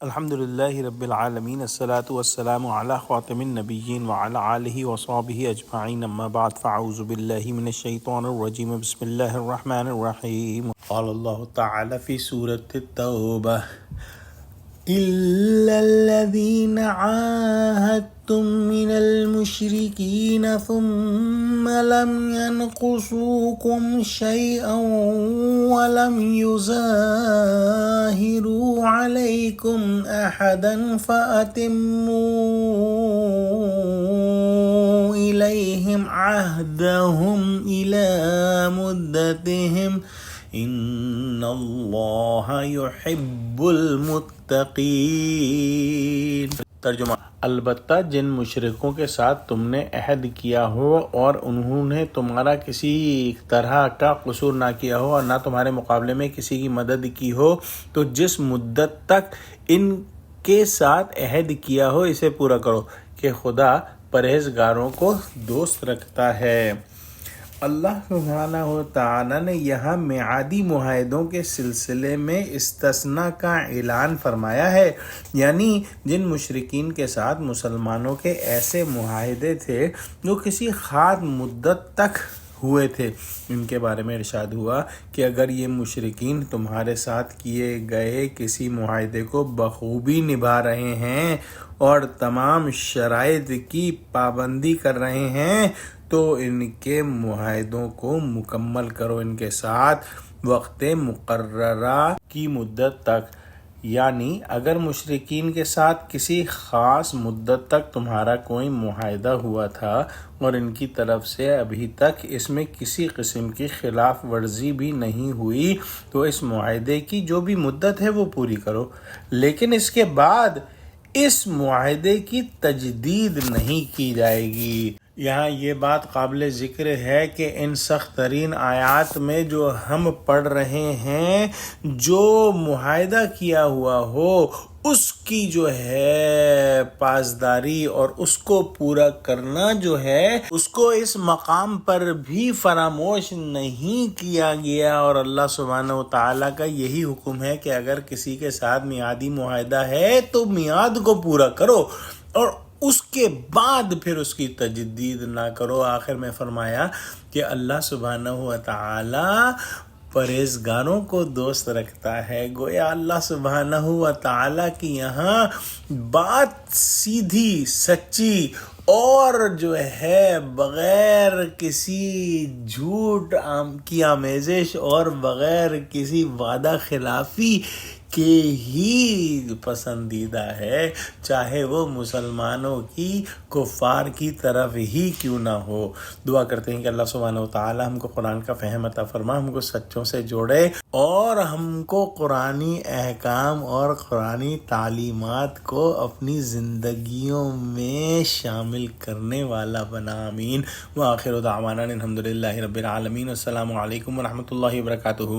الحمد لله رب العالمين الصلاة والسلام على خاتم النبيين وعلى آله وصحبه أجمعين أما بعد فأعوذ بالله من الشيطان الرجيم بسم الله الرحمن الرحيم قال الله تعالى في سورة التوبة إلا الذين عاهدتم من المشركين ثم لم ينقصوكم شيئا ولم يظاهروا عليكم أحدا فأتموا إليهم عهدهم إلى مدتهم ان اللہ یحب المتقین۔ ترجمہ: البتہ جن مشرکوں کے ساتھ تم نے عہد کیا ہو اور انہوں نے تمہارا کسی طرح کا قصور نہ کیا ہو اور نہ تمہارے مقابلے میں کسی کی مدد کی ہو، تو جس مدت تک ان کے ساتھ عہد کیا ہو اسے پورا کرو کہ خدا پرہیزگاروں کو دوست رکھتا ہے۔ اللہ سبحانہ و تعالیٰ نے یہاں میعادی معاہدوں کے سلسلے میں استثناء کا اعلان فرمایا ہے، یعنی جن مشرکین کے ساتھ مسلمانوں کے ایسے معاہدے تھے جو کسی خاص مدت تک ہوئے تھے، ان کے بارے میں ارشاد ہوا کہ اگر یہ مشرکین تمہارے ساتھ کیے گئے کسی معاہدے کو بخوبی نبھا رہے ہیں اور تمام شرائط کی پابندی کر رہے ہیں تو ان کے معاہدوں کو مکمل کرو ان کے ساتھ وقت مقررہ کی مدت تک۔ یعنی اگر مشرکین کے ساتھ کسی خاص مدت تک تمہارا کوئی معاہدہ ہوا تھا اور ان کی طرف سے ابھی تک اس میں کسی قسم کی خلاف ورزی بھی نہیں ہوئی تو اس معاہدے کی جو بھی مدت ہے وہ پوری کرو، لیکن اس کے بعد اس معاہدے کی تجدید نہیں کی جائے گی۔ یہاں یہ بات قابل ذکر ہے کہ ان سخت ترین آیات میں جو ہم پڑھ رہے ہیں، جو معاہدہ کیا ہوا ہو اس کی جو ہے پاسداری اور اس کو پورا کرنا جو ہے اس کو اس مقام پر بھی فراموش نہیں کیا گیا، اور اللہ سبحانہ و تعالیٰ کا یہی حکم ہے کہ اگر کسی کے ساتھ میعادی معاہدہ ہے تو میعاد کو پورا کرو اور اس کے بعد پھر اس کی تجدید نہ کرو۔ آخر میں فرمایا کہ اللہ سبحانہ و تعالی پرہیزگاروں کو دوست رکھتا ہے۔ گویا اللہ سبحانہ و تعالی کی یہاں بات سیدھی سچی اور جو ہے بغیر کسی جھوٹ کی آمیزش اور بغیر کسی وعدہ خلافی کے ہی پسندیدہ ہے، چاہے وہ مسلمانوں کی کفار کی طرف ہی کیوں نہ ہو۔ دعا کرتے ہیں کہ اللہ سبحانہ و تعالی ہم کو قرآن کا فہم عطا فرما، ہم کو سچوں سے جوڑے اور ہم کو قرآنی احکام اور قرآنی تعلیمات کو اپنی زندگیوں میں شامل کرنے والا بنا، آمین۔ وآخر دعوانا الحمدللہ رب العالمین۔ السلام علیکم ورحمۃ اللہ وبرکاتہ۔